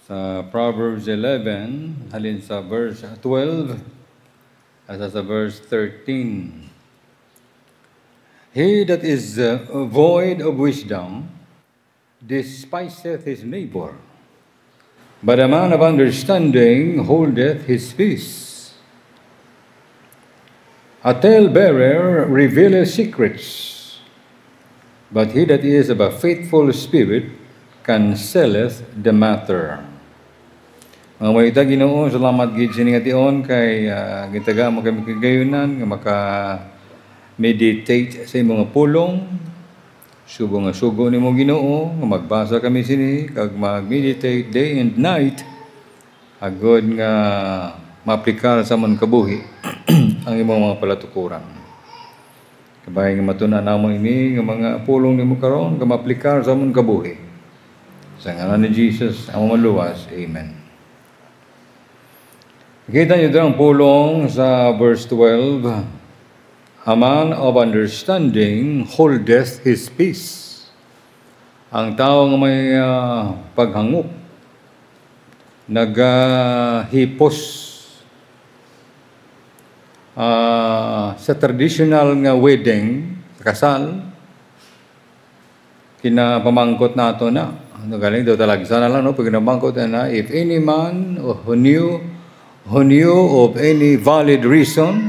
Sa Proverbs 11, halin sa verse 12 at sa verse 13. He that is void of wisdom despiseth his neighbor, but a man of understanding holdeth his peace. A talebearer revealeth secrets, but he that is of a faithful spirit cancelleth the matter. Mga mga Ginoo, salamat gid sa nga tion kay gitaga mo kami kagayunan nga maka-meditate sa imong pulong. Subo nga sugo nimo Ginoo nga magbasa kami sini kag mag-meditate day and night agod nga maaplikar sa amon kabuhi ang imong mga palatukuran. Kabay nga matuna namo ini nga mga pulong nimo karon nga maaplikar sa amon kabuhi. Sa ngalan ni Jesus, among maluwas. Amen. Kita niyo ang pulong sa verse 12. A man of understanding holdeth his peace. Ang tao nga may paghangop, naghipos sa traditional nga wedding, kasal, kinapamangkot nato na. Ano galing daw talaga sana lang, no? Pag kinapamangkot na, if any man who knew of any valid reason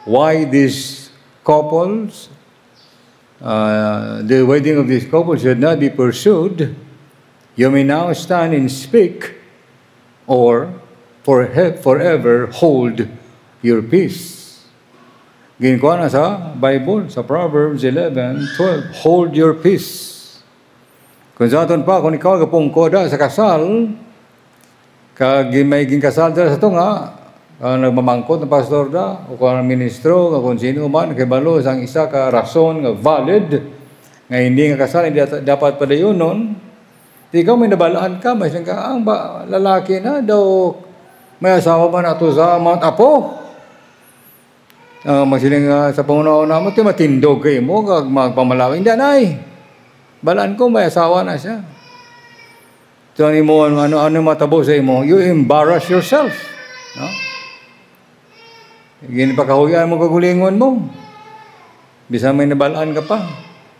why these couples, the wedding of these couples should not be pursued, you may now stand and speak, or forever hold your peace. Ginkuha na sa Bible, sa Proverbs 11:12, hold your peace. Kung sa aton pa, kung ikaw kapungkoda sa kasal, kag may ginkasal dira sa ito nga, nagmamangkot ng pastor da, o kung ministro, o kung sino man, kay balo ang isa ka rason nga valid, nga hindi nga kasal, hindi dapat padayon nun, di ikaw may nabalaan ka, may isang ka, ang lalaki na daw, may asawa man ato sa Mount Apo. Magsiling sa pangunaon na mo, matindog kayo mo, kag magpamalawin, hindi anay. Balaan ko, may asawa na siya. So, ano matabo sa imo, you embarrass yourself. No? Ginipakahuyan mo kagulingon mo. Bisa may nabalaan ka pa.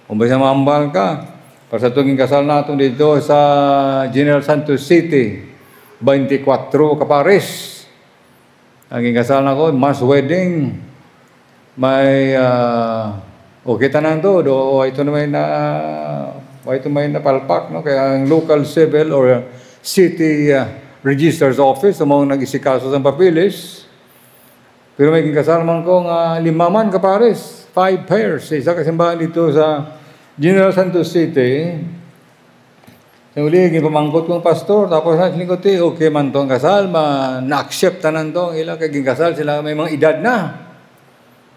O bisa maambal ka. Para sa tuging kasal natin dito sa General Santos City, 24 Capares. Ang kasal na ko, mass wedding. May, kita na ito, ito may napalpak, no? Kaya ang local civil or city register's office, among nag-isikaso sa papilis. Pero may kasal man ko nga 5 man kapares, 5 pairs. Isa kasimbahan dito sa General Santos City. Sa uli, pamangkot kong pastor, tapos na sinikote, okay man itong kasal, na-accept na nito, ilang kaging kasal, sila may mga edad na.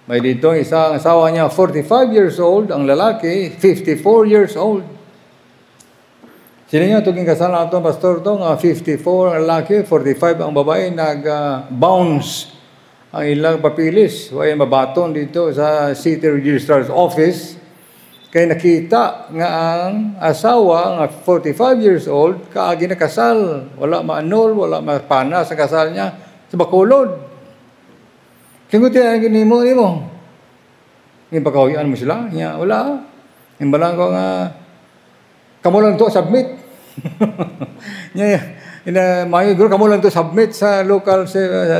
May dito, isang asawa niya, 45 years old, ang lalaki, 54 years old. Sila niya, itong kasal na ito, pastor ito, 54 ang lalaki, 45 ang babae, nag-bounce ang ilang papilis. Huwag mabaton dito sa City Registrar's Office. Kaya nakita nga ang asawa, nga 45 years old, kaagi na kasal. Wala ma-annul, wala ma-pana sa kasal niya, sa Bacolod. Singutin ang ginimo. Yung pagkahuyan mo sila, niya, wala. Yung balang ko nga, kamo lang to submit. Mayo guro kamo lang to submit sa local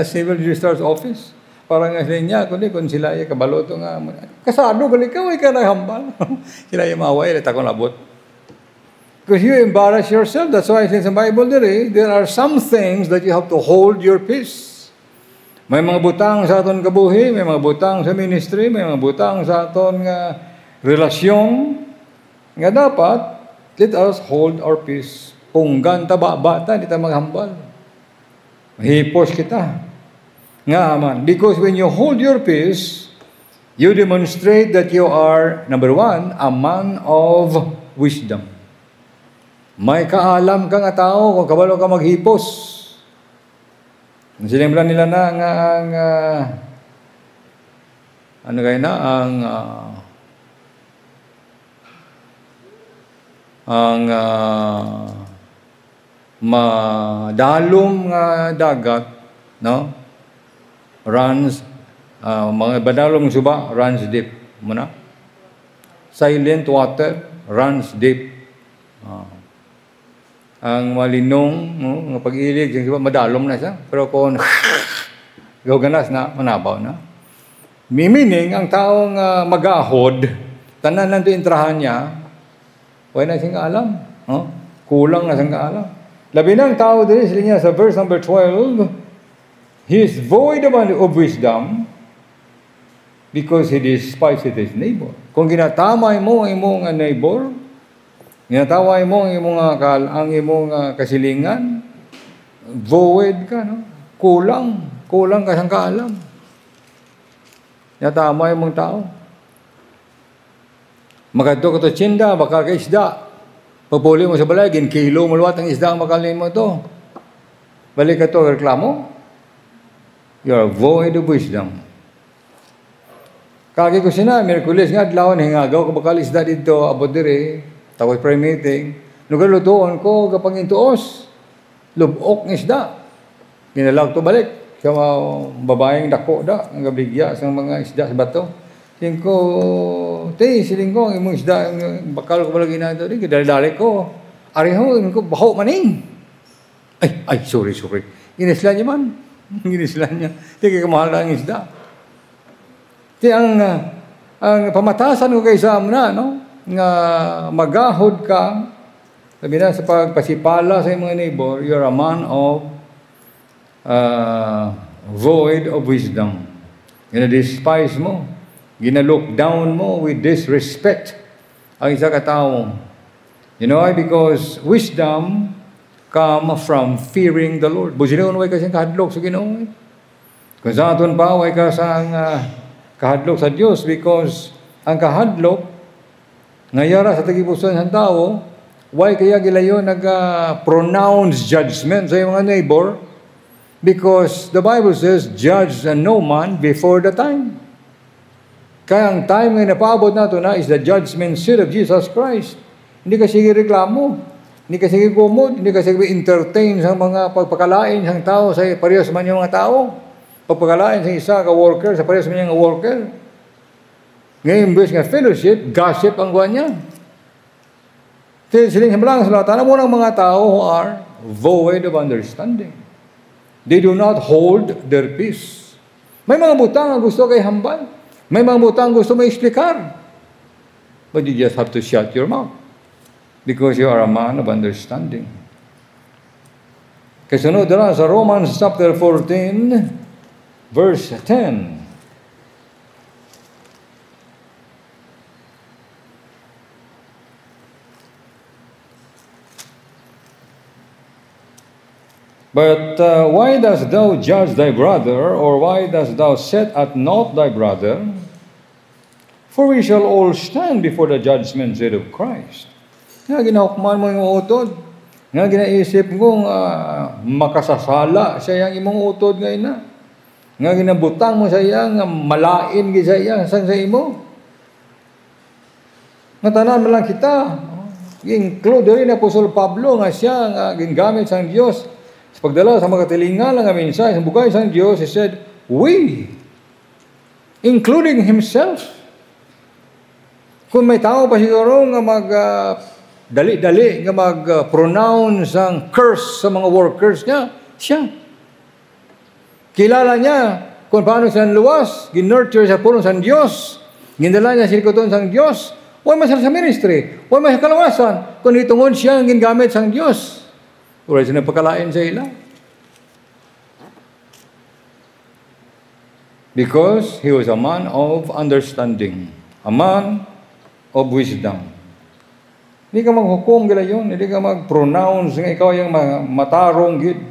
civil registrar's office. Para nga sila niya, kung sila ay kabalo to nga, kasado, balik ka, ka na hambal. Sila yung maway, let ako labot. Because you embarrass yourself, that's why it says in the Bible there are some things that you have to hold your peace. May mga butang sa aton kabuhi, may mga butang sa ministry, may mga butang sa aton nga relasyon, nga dapat, let us hold our peace. Punggan taba-bata, di tayo maghambal. Mahipos kita. Nga man, because when you hold your peace, you demonstrate that you are, number one, a man of wisdom. May kaalam ka nga tao kung kabalo ka maghipos. Sinimulan nila na ang ano kayo na, madalom nga dagat, no? Runs, mga badalom suba, runs deep. Muna? Silent water, runs deep. Ang malinong, no? Nga pag-ilig, madalom na siya. Pero kung gawganas na, manabaw na. Meaning, ang taong magahod, tanan lang ito intrahan niya, wala na siyang alam. No? Kulang na siyang alam. Labi na ang tao din, sila niya sa verse number 12, he is void of wisdom because he despises his neighbor. Kung ginatamay mo ang imong neighbor, ginataway mo ang imong kasilingan, void ka, no? Kulang ka siyang kaalam. Ginatama yung mong tao. Magkadto ka to tsinda, baka ka isda. Pagpuli mo sa balay, kilo mo luwat ang isda ang makalin mo to. Balik ka to, reklamo. You are void of wisdom. Kagi ko sina, Merkulis nga, adlawan, hingagaw ko bakal isda dito, abot dire, tapos prayer meeting. Nugalutuon ko, kapag intuos, lubok ng isda. Ginalag to balik. Sa babaeng dako da, ang gabigya sa mga isda sa bato. Siling ko, siling ko, ang imong isda, bakal ko pala ginagawa rin, kidali-dali ko. Ariho, ko, baho maning. Ay, sorry. Ginisla niya man. Ginisla niya. Hindi ka mahal na ang isda. Ang pamatasan ko kay Sam na, no? Nga magahod ka, sabi na sa pagpasipala sa mga neighbor, you're a man of void of wisdom. Gina-despise mo. Gina-look down mo with disrespect ang isa katao. You know why? Because wisdom come from fearing the Lord. Businon way kasing kahadlok sa Ginoo. Kung sa aton pa, way ka sa kahadlok sa Diyos because ang kahadlok ngayara sa tagipuson ng tao, why kaya gilayon nag-pronounce judgment sa mga neighbor? Because the Bible says, judge no man before the time. Kaya ang time na napaabot nato na is the judgment seat of Jesus Christ. Hindi ka sige reklamo, hindi ka sige kumod, hindi ka sige entertain sa mga pagpakalain ng tao sa parehas man yung mga tao. Pagpakalain sa isa ka worker, sa parehas man yung worker. Ngayon, imbes nga fellowship, gossip ang guwan niya. Siling himlang sa lahat, alam mo ng mga tao who are void of understanding. They do not hold their peace. May mga butang ang gusto kay hambal. May mga butang gusto may explicar. But you just have to shut your mouth. Because you are a man of understanding. Kasunod na sa Romans chapter 14, verse 10. But why dost thou judge thy brother, or why dost thou set at naught thy brother? For we shall all stand before the judgment seat of Christ. Nga ginahukman mo yung utod. Nga ginaisip kong makasasala siya yung imong utod ngayon na. Nga ginabutang mo sa iya, nga malain sa iya, sang sa imo. Nga tanan mo lang kita. Include rin Apostol Pablo nga siya, nga gingamit sang Diyos. Sa pagdala sa mga katilingan ng mensahe sa bugay sa Diyos, he said, we, including himself. Kung may tao pa siguro nga dali-dali nga mag-pronounce ang curse sa mga workers niya, siya. Kilala niya kung paano siya luwas, ginurture sa pulong sa Diyos, gindala niya silikoton sa Diyos, huwag man sa ministry, huwag man sa kalawasan, kung itungod siya ang gingamit sa Diyos. Wala siya nagpakalain sa ila. Because he was a man of understanding. A man of wisdom. Hindi ka maghukom gila yun. Hindi ka mag-pronounce nga ikaw yung matarong gid.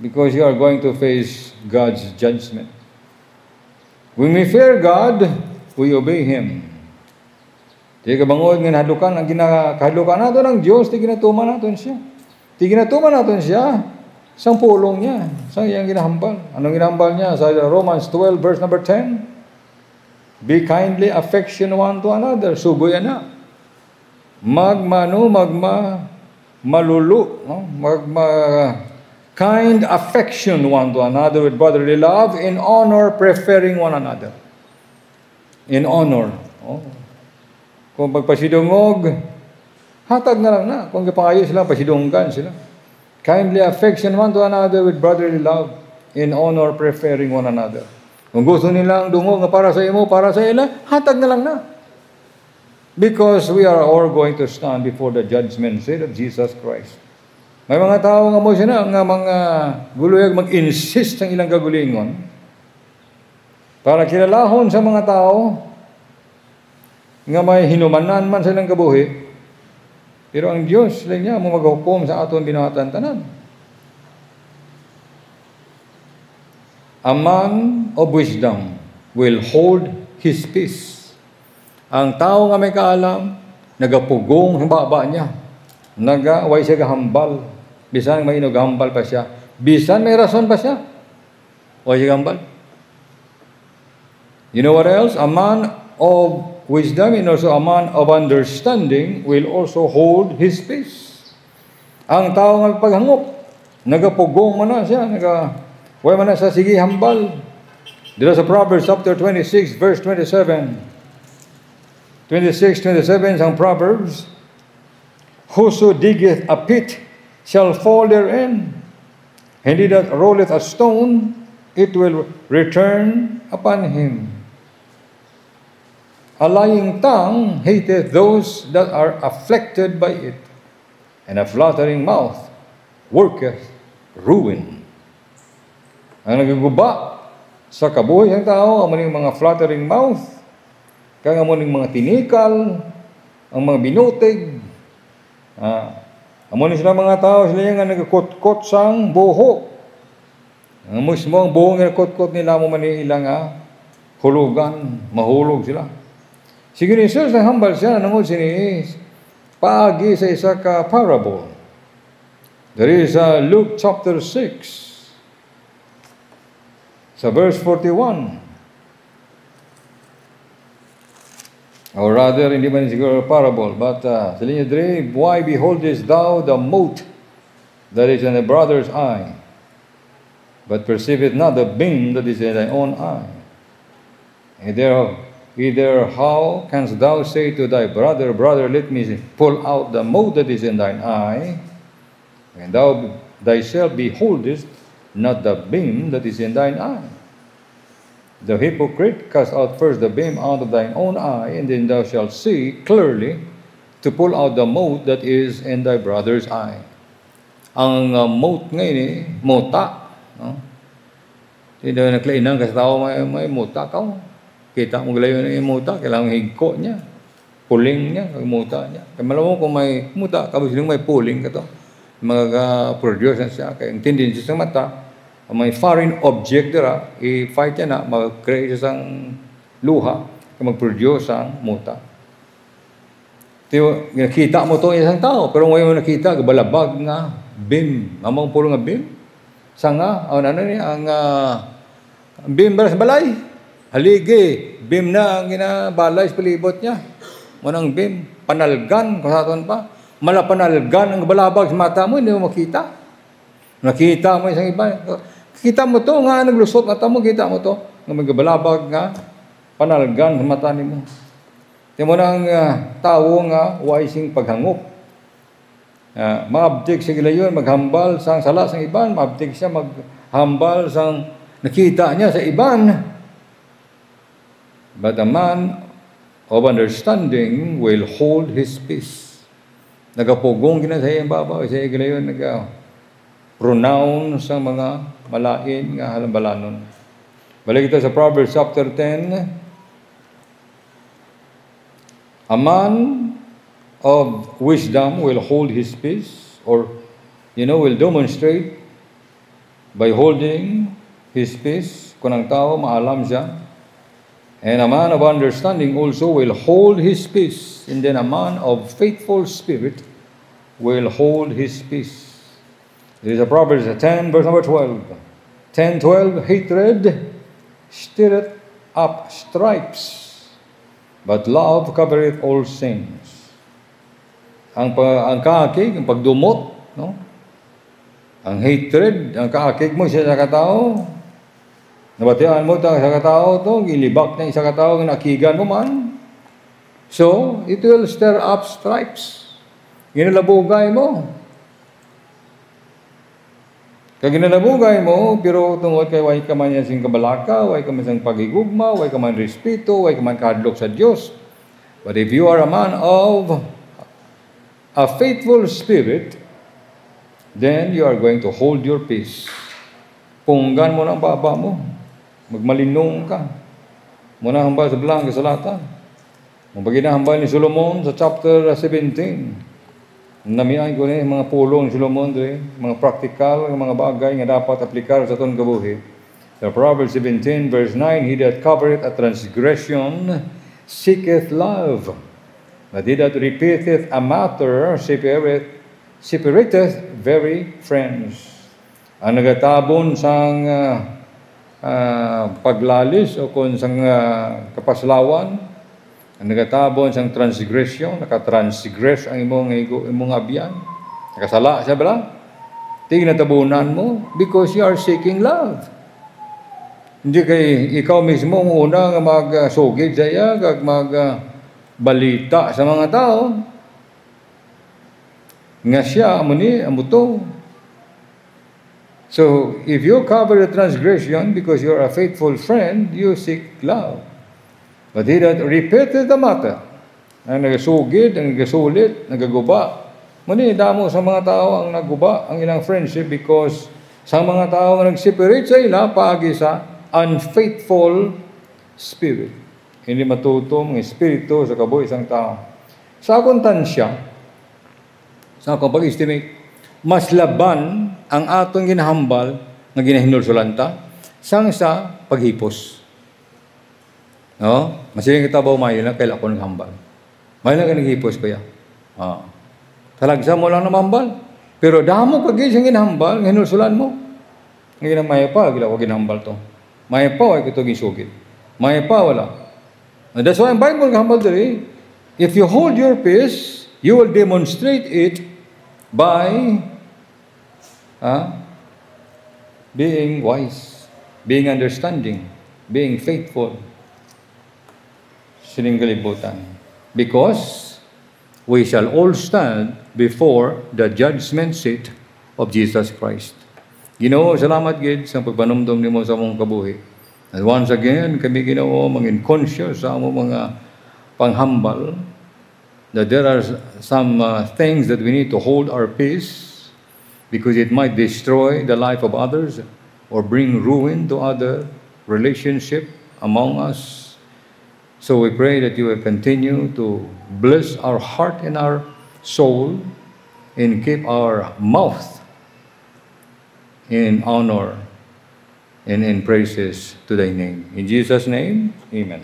Because you are going to face God's judgment. When we fear God, we obey Him. Di ka bangod nga nahalukan, ang ginakahalukan nato ng Diyos, di ginatuman natin siya. Di ginatuman natin siya, isang pulong niya, isang iyang ginahambal. Anong ginahambal niya? Sa Romans 12, verse number 10, be kindly affection one to another, sugoy na. malulu, no? Kind affection one to another with brotherly love, in honor, preferring one another. In honor. Oh. Kung pagpasidungog, hatag na lang na. Kung kapangayo sila, pasidunggan sila. Kindly affection one to another with brotherly love, in honor, preferring one another. Kung gusto nilang dungog na para sa imo, para sa ila, hatag na lang na. Because we are all going to stand before the judgment seat of Jesus Christ. May mga tao nga mo siya nga mga guluyag mag-insist ng ilang kagulingon para kilalahon sa mga tao nga may hinumanan man sa ilang kabuhi. Pero ang Diyos sila niya mo maghukom sa aton binawatan tanan. A man of wisdom will hold his peace. Ang tao nga may kaalam, nagapugong ang baba niya. Way siya gahambal. Bisan may inugambal pa siya. Bisan may rason pa siya. Way siya gahambal. You know what else? A man of wisdom and also a man of understanding will also hold his peace. Ang tao nga paghangop, nagapugong man na siya, way man na sa sige hambal. Dito sa Proverbs chapter 26 verse 27. 26-27 ang Proverbs. Whoso diggeth a pit shall fall therein, and he that rolleth a stone, it will return upon him. A lying tongue hateth those that are afflicted by it, and a flattering mouth worketh ruin. Ang nagiguba sa kabuhi ng tao, ang mga flattering mouth, kaya nga mo mga tinikal, ang mga binutig, amo ni sila mga tao, sila nga nagkot-kot sang buho. Ang mismo ang buho nga kot-kot nila mo man ilang hulugan, mahulog sila. Sige ni Jesus, hambal siya, nangod sinis, paagi sa isa ka parable. There is Luke chapter 6, sa verse 41. Or rather, hindi man siguro parable, but sa linya dre, why beholdest thou the mote that is in thy brother's eye, but perceiveth not the beam that is in thy own eye? Either how canst thou say to thy brother, brother, let me pull out the mote that is in thine eye, and thou thyself beholdest not the beam that is in thine eye? The hypocrite, cast out first the beam out of thine own eye, and then thou shalt see clearly to pull out the mote that is in thy brother's eye. Ang mote ngayon mota. No? Hindi na naklainan kasi tao may mota ka. Kita mo galayo na yung mota, kailangan higko niya. Puling niya, kag mota niya. Kaya malamang kung may muta, kabos silang may puling ka to. Mag-produce na siya. Kaya ang tendency sa mata, may foreign object dira, i-fight niya na, mag-create siya sang luha, mag-produce ang muta. Nakita mo to isang tao, pero ngayon mo nakita, balabag nga, beam. Amang puro nga beam. Sanga, ano niya, ang beam ba sa balay? Haligi, beam na ang ginabalay sa palibot niya. Manang beam, panalgan, kung saan pa. Malapanalgan ang balabag sa mata mo, hindi mo makita. Nakita mo isang iba. Kita mo to nga, naglusot mata mo, kita mo to. Nga magabalabag nga, panalgan sa mata ni mo. Tiyan mo na ang tao nga, waising paghangop. Maabdig siya gilayon, maghambal sang sala sang iban, maabdig siya maghambal sang nakita niya sa iban. But a man of understanding will hold his peace. Nagapugong gina sa iyang babaw, sa iyang gilayon, pronoun sa mga malain nga halambalanon. Balik kita sa Proverbs chapter 10. A man of wisdom will hold his peace, or, will demonstrate by holding his peace. Kung ang tao maalam siya. And a man of understanding also will hold his peace. And then a man of faithful spirit will hold his peace. There is a Proverbs 10, verse number 12. 10:12, hatred stirreth up stripes, but love covereth all sins. ang kaakig, ang pagdumot, no? Ang hatred, ang kaakig mo sa katao. Nabatian mo sa katao to, gilibak na isa katao, nakigan mo man. So, it will stir up stripes. Ginalabugay mo. Kag ginalabugay mo, pero tungod kay way ka man yan sing kabalaka, way ka man sing pagigugma, way ka man respeto, way ka man kadlok sa Diyos. But if you are a man of a faithful spirit, then you are going to hold your peace. Punggan mo ng baba mo. Magmalinong ka. Muna hambal sa blang kasalatan. Mabaginahambal ni Solomon sa chapter 17. Namiay ko ni mga pulong Solomon doon, mga practical, mga bagay nga dapat aplikar sa itong kabuhi. Sa Proverbs 17 verse 9, he that covereth a transgression seeketh love, but he that repeateth a matter separateth very friends. Ang nagatabon sang paglalis o kung sang kapaslawan, ang nagatabon sang transgression, nakatransgress ang imong abyan, nakasala siya bala, tignatabunan mo because you are seeking love. Hindi kay ikaw mismo ang una nga magsugid sa iya, kag magbalita sa mga tao, nga siya, amo ni, amo to. So, if you cover the transgression because you are a faithful friend, you seek love. But he that repeated the matter, ang nagasugid, ang nagasulit, nagaguba, muni, damo sa mga tao ang nagguba ang ilang friendship because sa mga tao nga nag-separate sa ila, paagi sa unfaithful spirit. Hindi matuto mga espiritu sa kabuhi isang tao. Sa akong tansya, sa akong pag-estimate, mas laban ang atong ginahambal nga ginahinulsulanta sang sa paghipos. No? Masiling kita ba umayon na kaila ko naghambal. May lang ka naghipos kaya. Talagsa mo lang namambal. Pero damo pag isang ginahambal, nga hinulsulan mo. Nga ginamaya pa, gila ko ginahambal to. Maya pa, ay ito gisugid. Maya pa, wala. And that's why ang Bible gahambal diri, if you hold your peace, you will demonstrate it by being wise, being understanding, being faithful. Sining kalibutan. Because we shall all stand before the judgment seat of Jesus Christ. Ginoo, salamat gid sa pagpanumdum nimo sa among kabuhi. And once again, kami Ginoo mangin conscious sa among mga panghambal that there are some things that we need to hold our peace because it might destroy the life of others or bring ruin to other relationship among us. So we pray that you will continue to bless our heart and our soul and keep our mouth in honor and in praises to thy name. In Jesus' name, amen.